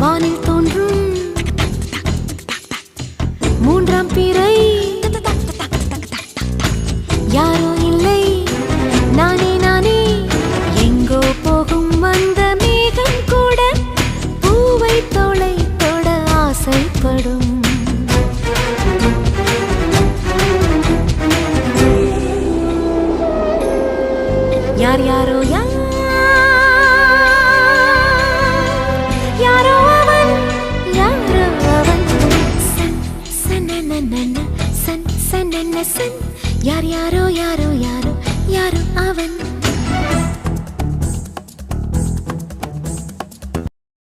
வானில் தோன்றும் மூன்றாம் பிறை யாரோ இல்லை நானே நானே எங்கோ போகும் அந்த மேகம் கூட பூவை தோளை தொட ஆசைப்படும் யார் யாரோ யாரோ அவன் யாரோ அவன் சன் சனனனன சன் சனன சன் யார் யாரோ யாரோ யாரோ யாரோ அவன்